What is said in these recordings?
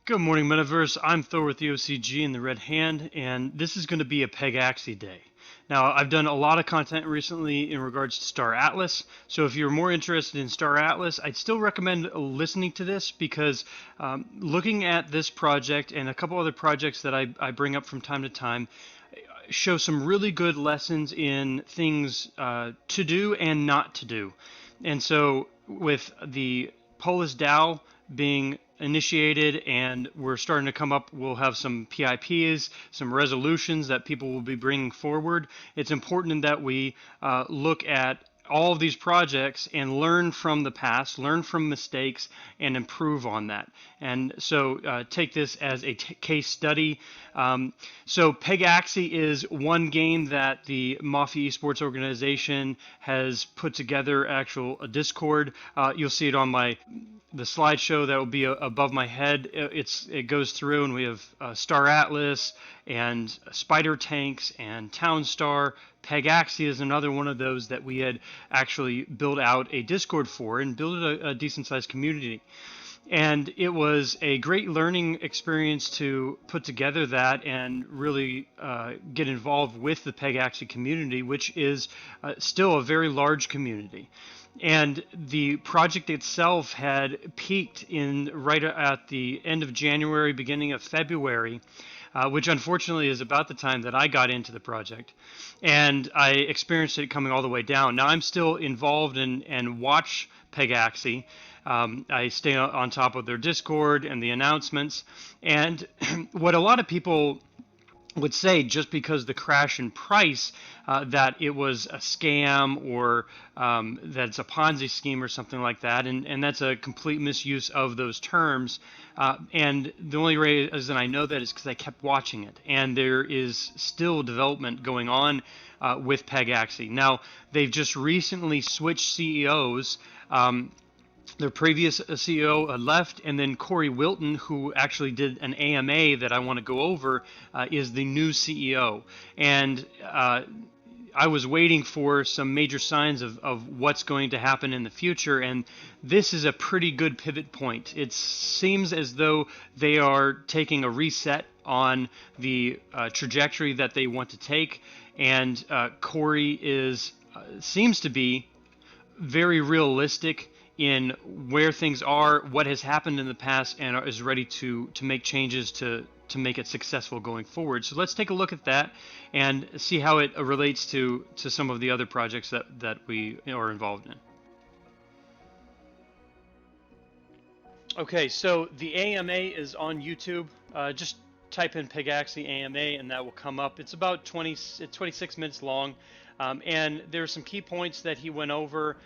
Good morning, Metaverse. I'm Thor with the OCG in the Red Hand, and this is going to be a Pegaxy day. Now, I've done a lot of content recently in regards to Star Atlas, so if you're more interested in Star Atlas, I'd still recommend listening to this because looking at this project and a couple other projects that I bring up from time to time show some really good lessons in things to do and not to do. And so, with the Polis DAO being initiated and we're starting to come up, we'll have some PIPs, some resolutions that people will be bringing forward. It's important that we look at all of these projects and learn from the past, learn from mistakes, and improve on that. And so take this as a case study. So Pegaxy is one game that the Mafia esports organization has put together actual a Discord. You'll see it on the slideshow that will be above my head. It goes through and we have Star Atlas and Spider Tanks and Townstar. Pegaxy is another one of those that we had actually built out a Discord for and built a decent sized community. And it was a great learning experience to put together that and really get involved with the Pegaxy community, which is still a very large community. And the project itself had peaked in right at the end of January, beginning of February, which unfortunately is about the time that I got into the project. And I experienced it coming all the way down. Now I'm still involved and watch Pegaxy. I stay on top of their Discord and the announcements. And what a lot of people would say, just because the crash in price, that it was a scam or that it's a Ponzi scheme or something like that, and that's a complete misuse of those terms. And the only reason I know that is because I kept watching it, and there is still development going on with Pegaxy. Now, they've just recently switched CEOs. Their previous CEO left, and then Corey Wilton, who actually did an AMA that I want to go over, is the new CEO. And I was waiting for some major signs of what's going to happen in the future, and this is a pretty good pivot point. It seems as though they are taking a reset on the trajectory that they want to take, and Corey seems to be very realistic in where things are, what has happened in the past, and is ready to make changes to make it successful going forward. So let's take a look at that and see how it relates to some of the other projects that we are involved in. Okay, so the AMA is on YouTube. Just type in Pegaxy AMA and that will come up. It's about 26 minutes long. And there's some key points that he went over.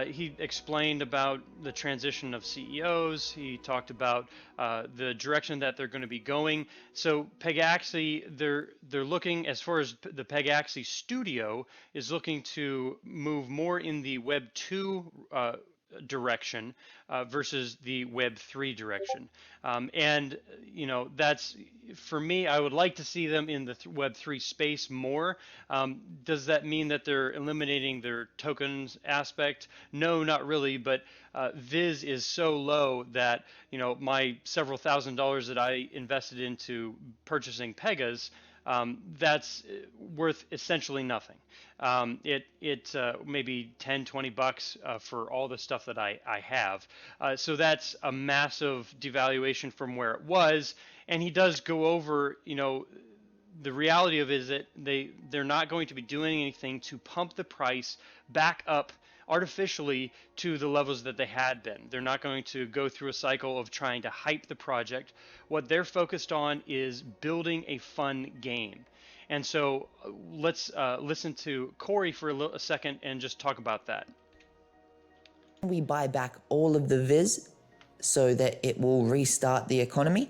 He explained about the transition of CEOs. He talked about the direction that they're going to be going. So Pegaxy, they're looking, as far as the Pegaxy studio is looking to move more in the Web 2 direction versus the Web 3 direction. And, that's, for me, I would like to see them in the Web 3 space more. Does that mean that they're eliminating their tokens aspect? No, not really, but Viz is so low that, my several $1,000s that I invested into purchasing Pegas, that's worth essentially nothing. It maybe 10, 20 bucks for all the stuff that I have. So that's a massive devaluation from where it was. And he does go over, the reality of it is that they're not going to be doing anything to pump the price back up artificially to the levels that they had been. They're not going to go through a cycle of trying to hype the project. What they're focused on is building a fun game. And so let's listen to Corey for a second and just talk about that. We buy back all of the Viz so that it will restart the economy?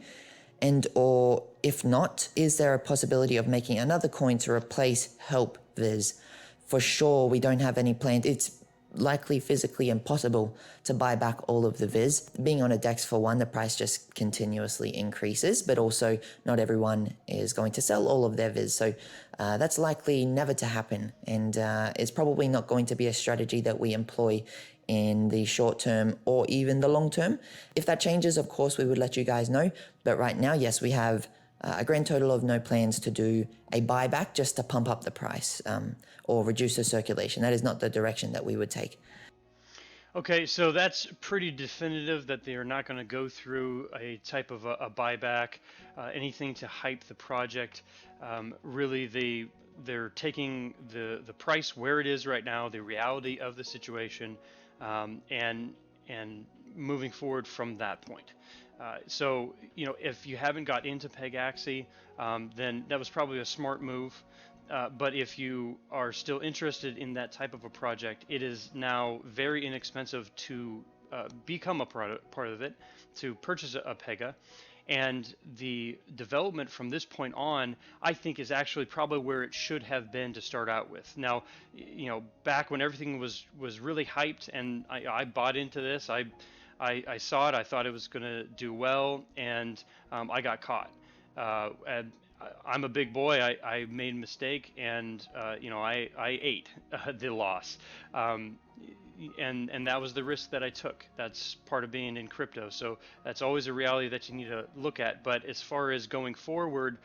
And or if not, is there a possibility of making another coin to replace Help Viz? For sure, we don't have any plans. It's likely physically impossible to buy back all of the Viz. Being on a DEX, for one, the price just continuously increases, but also not everyone is going to sell all of their Viz. So that's likely never to happen, and it's probably not going to be a strategy that we employ in the short term or even the long term. If that changes, of course, we would let you guys know. But right now, yes, we have a grand total of no plans to do a buyback just to pump up the price or reduce the circulation. That is not the direction that we would take. Okay, so that's pretty definitive that they are not going to go through a type of a buyback, anything to hype the project. Really, they're taking the price where it is right now, the reality of the situation, and moving forward from that point. So, if you haven't got into Pegaxy, then that was probably a smart move. But if you are still interested in that type of a project, it is now very inexpensive to become a part of it, to purchase a Pega. And the development from this point on, I think, is actually probably where it should have been to start out with. Now, back when everything was really hyped and I bought into this, I saw it, I thought it was going to do well, and I got caught. And I'm a big boy. I made a mistake, and I ate the loss, and that was the risk that I took. That's part of being in crypto. So that's always a reality that you need to look at. But as far as going forward,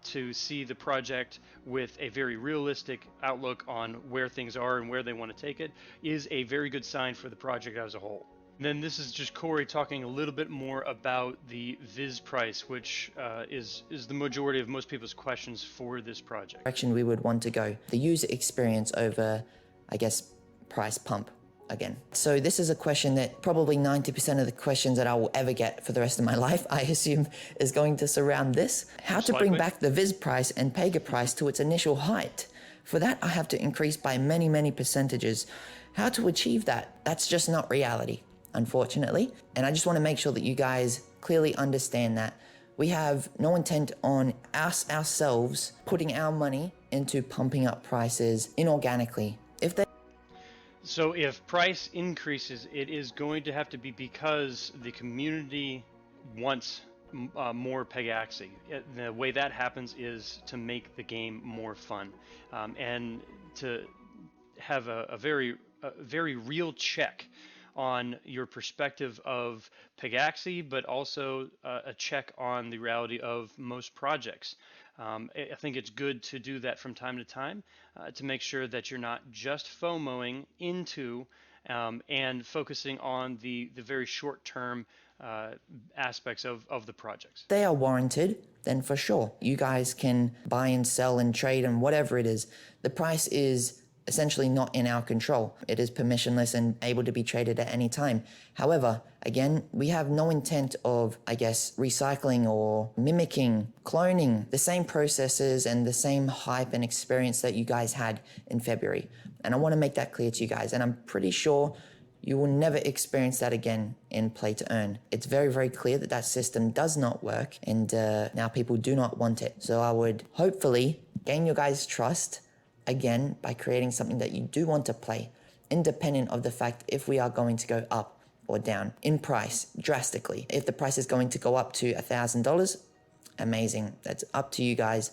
to see the project with a very realistic outlook on where things are and where they want to take it is a very good sign for the project as a whole. Then this is just Corey talking a little bit more about the Viz price, which is the majority of most people's questions for this project. Direction we would want to go. The user experience over, I guess, price pump again. So this is a question that probably 90% of the questions that I will ever get for the rest of my life, I assume, is going to surround this. How to bring back the Viz price and Pega price to its initial height. For that, I have to increase by many, many percentages. How to achieve that? That's just not reality, unfortunately. And I just want to make sure that you guys clearly understand that we have no intent on us ourselves putting our money into pumping up prices inorganically. So if price increases, it is going to have to be because the community wants more Pegaxy. The way that happens is to make the game more fun, and to have a very real check on your perspective of Pegaxy, but also a check on the reality of most projects. I think it's good to do that from time to time to make sure that you're not just FOMOing into and focusing on the very short-term aspects of the projects. If they are warranted, then for sure, you guys can buy and sell and trade and whatever it is. The price is essentially not in our control. It is permissionless and able to be traded at any time. However, again, we have no intent of, I guess, recycling or mimicking, cloning the same processes and the same hype and experience that you guys had in February. And I want to make that clear to you guys. And I'm pretty sure you will never experience that again in play to earn. It's very, very clear that that system does not work, and now people do not want it. So I would hopefully gain your guys' trust again by creating something that you do want to play, independent of the fact if we are going to go up or down in price drastically. If the price is going to go up to $1,000, amazing. That's up to you guys.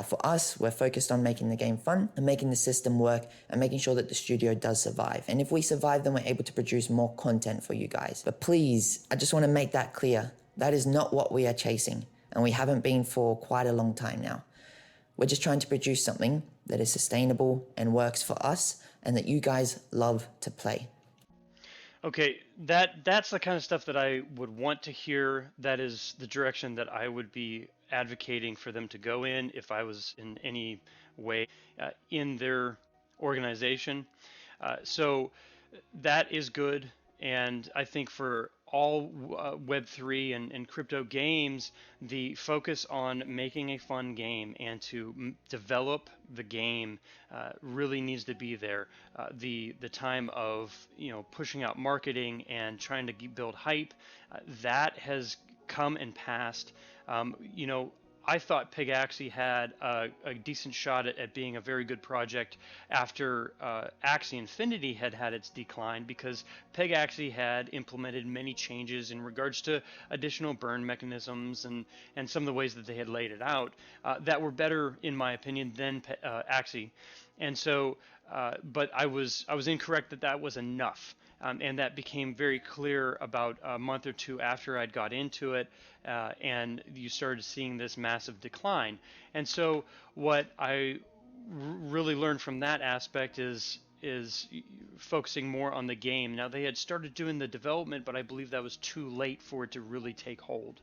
For us, we're focused on making the game fun and making the system work and making sure that the studio does survive. And if we survive, then we're able to produce more content for you guys. But please, I just want to make that clear. That is not what we are chasing, and we haven't been for quite a long time now. We're just trying to produce something that is sustainable and works for us and that you guys love to play. Okay, that's the kind of stuff that I would want to hear. That is the direction that I would be advocating for them to go in if I was in any way in their organization. So that is good, and I think for all Web3 and crypto games, the focus on making a fun game and to develop the game really needs to be there. The time of pushing out marketing and trying to build hype, that has come and passed. I thought Pegaxy had a decent shot at being a very good project after Axie Infinity had its decline, because Pegaxy had implemented many changes in regards to additional burn mechanisms and some of the ways that they had laid it out that were better, in my opinion, than Axie. And so but I was incorrect that that was enough. And that became very clear about a month or two after I'd got into it, and you started seeing this massive decline. And so, what I really learned from that aspect is focusing more on the game. Now they had started doing the development, but I believe that was too late for it to really take hold.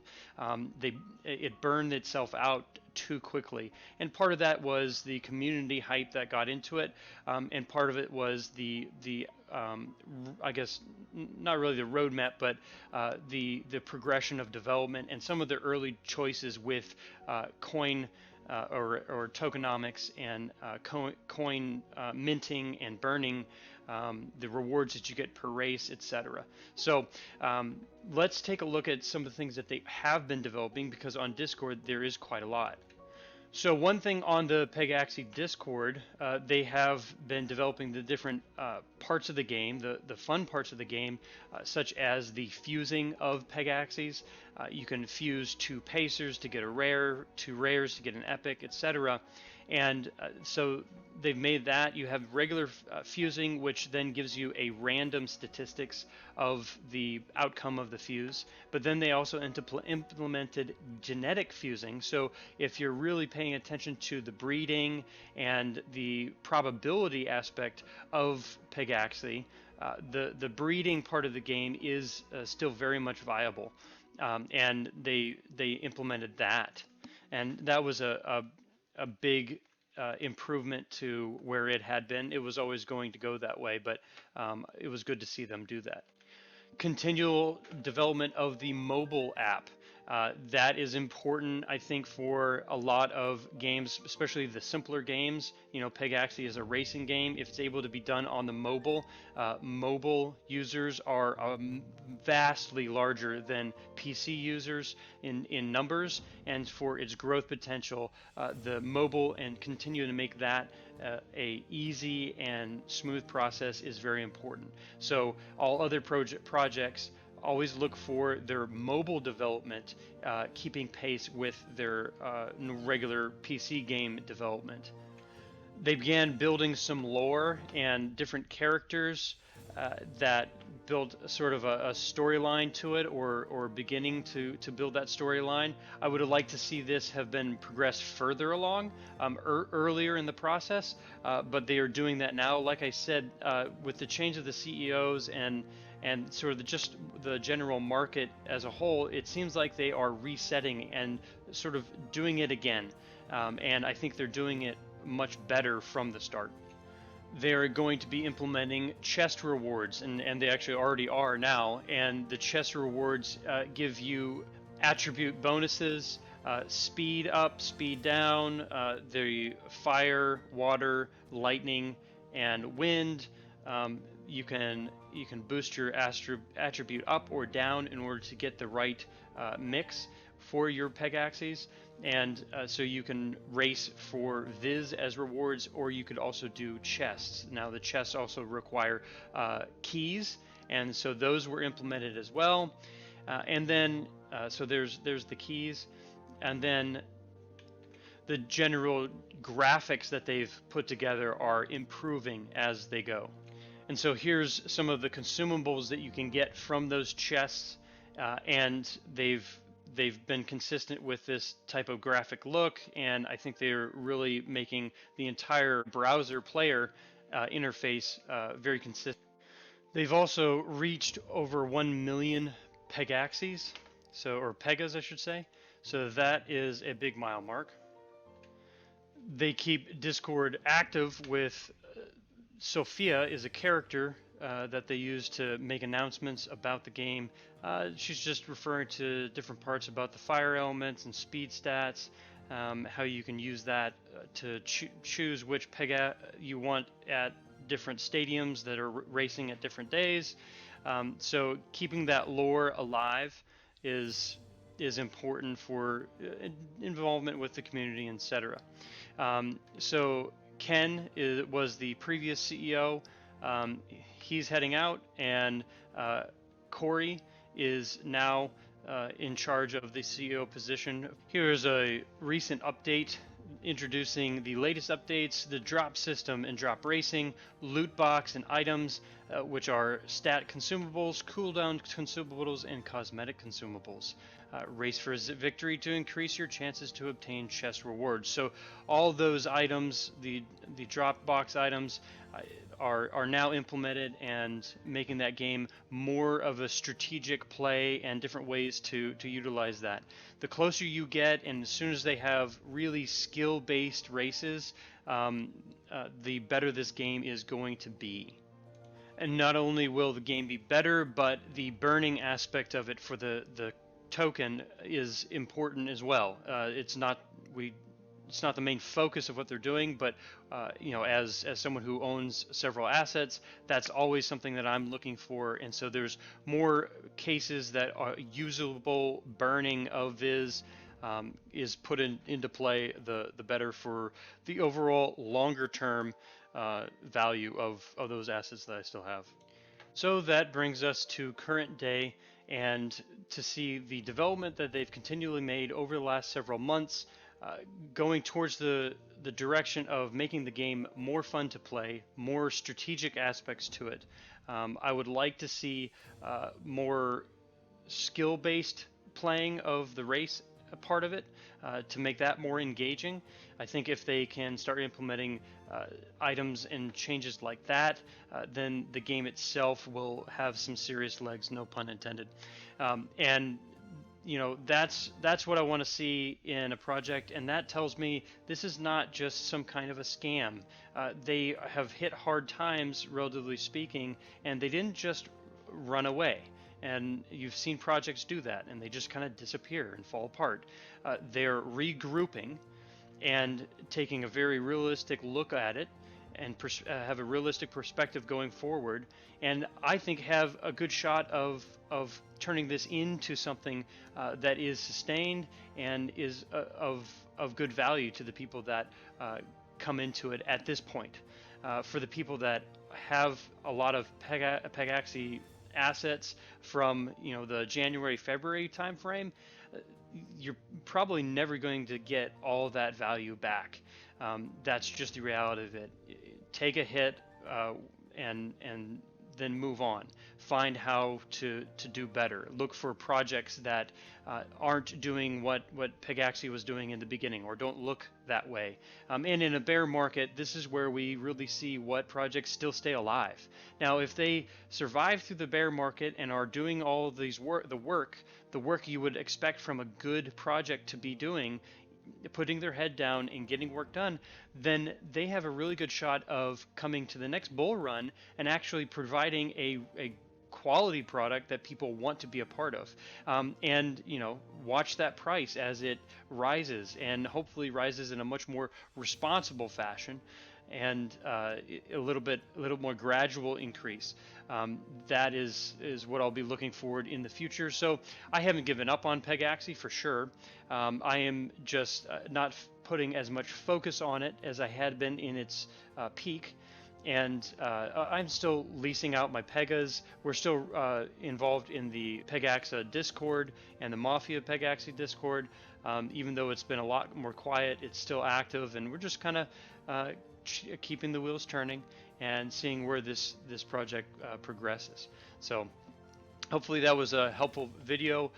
It burned itself out too quickly, and part of that was the community hype that got into it, and part of it was the I guess not really the roadmap, but the progression of development and some of the early choices with coin or tokenomics and coin minting and burning, the rewards that you get per race, etc. So let's take a look at some of the things that they have been developing, because on Discord there is quite a lot. So one thing on the Pegaxy Discord, they have been developing the different parts of the game, the fun parts of the game, such as the fusing of Pegaxys. You can fuse 2 Pacers to get a rare, 2 rares to get an epic, etc. And so they've made that. You have regular fusing, which then gives you a random statistics of the outcome of the fuse. But then they also implemented genetic fusing. So if you're really paying attention to the breeding and the probability aspect of Pegaxy, the breeding part of the game is still very much viable. And they implemented that. And that was a big improvement to where it had been. It was always going to go that way, but it was good to see them do that. Continual development of the mobile app. That is important, I think, for a lot of games, especially the simpler games. You know, Pegaxy is a racing game. If it's able to be done on the mobile users are vastly larger than PC users in numbers, and for its growth potential, the mobile and continue to make that a easy and smooth process is very important. So all other projects always look for their mobile development keeping pace with their regular PC game development. They began building some lore and different characters that built sort of a storyline to it, or beginning to build that storyline. I would have liked to see this have been progressed further along earlier in the process, but they are doing that now. Like I said, with the change of the CEOs and sort of just the general market as a whole, it seems like they are resetting and sort of doing it again. And I think they're doing it much better from the start. They're going to be implementing chest rewards, and they actually already are now. And the chest rewards give you attribute bonuses, speed up, speed down, the fire, water, lightning, and wind. You can boost your attribute up or down in order to get the right mix for your Pegaxys, and so you can race for Viz as rewards, or you could also do chests. Now the chests also require keys, and so those were implemented as well. And then so there's the keys, and then the general graphics that they've put together are improving as they go. And so here's some of the consumables that you can get from those chests, and they've been consistent with this type of graphic look, and I think they're really making the entire browser player interface very consistent. They've also reached over 1 million Pegaxys, or Pegas I should say, so that is a big mile mark. They keep Discord active with Sophia is a character that they use to make announcements about the game. She's just referring to different parts about the fire elements and speed stats, how you can use that to choose which Pega you want at different stadiums that are racing at different days. So keeping that lore alive is important for involvement with the community, etc. So Ken was the previous CEO. He's heading out, and Corey is now in charge of the CEO position. Here's a recent update introducing the latest updates, the drop system and drop racing, loot box and items, which are stat consumables, cooldown consumables, and cosmetic consumables. Race for victory to increase your chances to obtain chest rewards. So all those items, the drop box items, are now implemented and making that game more of a strategic play and different ways to utilize that. The closer you get, and as soon as they have really skill-based races, the better this game is going to be. And not only will the game be better, but the burning aspect of it for the token is important as well. It's not the main focus of what they're doing, but as someone who owns several assets, that's always something that I'm looking for. And so there's more cases that are usable burning of Viz is put into play, the better for the overall longer term value of those assets that I still have. So that brings us to current day, and to see the development that they've continually made over the last several months, going towards the direction of making the game more fun to play, more strategic aspects to it. I would like to see more skill-based playing of the race part of it to make that more engaging. I think if they can start implementing items and changes like that, then the game itself will have some serious legs, no pun intended. And that's what I want to see in a project, and that tells me this is not just some kind of a scam. They have hit hard times, relatively speaking, and they didn't just run away. And you've seen projects do that, and they just kind of disappear and fall apart. They're regrouping and taking a very realistic look at it, and have a realistic perspective going forward, and I think have a good shot of turning this into something that is sustained and is of good value to the people that come into it at this point. For the people that have a lot of Pegaxy assets from the January-February timeframe, you're probably never going to get all that value back. That's just the reality of it. Take a hit and then move on. Find how to do better. Look for projects that aren't doing what Pegaxy was doing in the beginning, or don't look that way. And in a bear market, this is where we really see what projects still stay alive. Now, if they survive through the bear market and are doing all of these the work you would expect from a good project to be doing, putting their head down and getting work done, then they have a really good shot of coming to the next bull run and actually providing a quality product that people want to be a part of. And watch that price as it rises, and hopefully rises in a much more responsible fashion, and a little more gradual increase. That is what I'll be looking forward in the future. So I haven't given up on Pegaxy for sure. I am just not putting as much focus on it as I had been in its peak. And I'm still leasing out my Pegas. We're still involved in the Pegaxa Discord and the Mafia Pegaxy Discord. Even though it's been a lot more quiet, it's still active, and we're just kind of keeping the wheels turning and seeing where this project progresses. So hopefully that was a helpful video.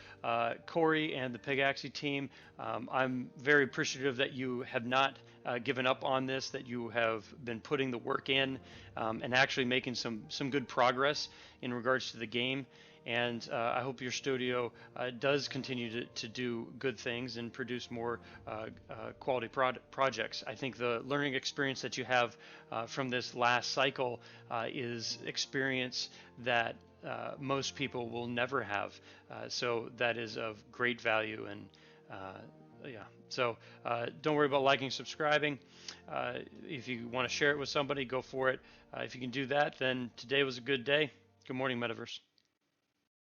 Corey and the Pegaxy team, I'm very appreciative that you have not given up on this, that you have been putting the work in and actually making some good progress in regards to the game. And I hope your studio does continue to do good things and produce more quality projects. I think the learning experience that you have from this last cycle is experience that most people will never have. So that is of great value. And yeah, so don't worry about liking, subscribing. If you want to share it with somebody, go for it. If you can do that, then today was a good day. Good morning, Metaverse.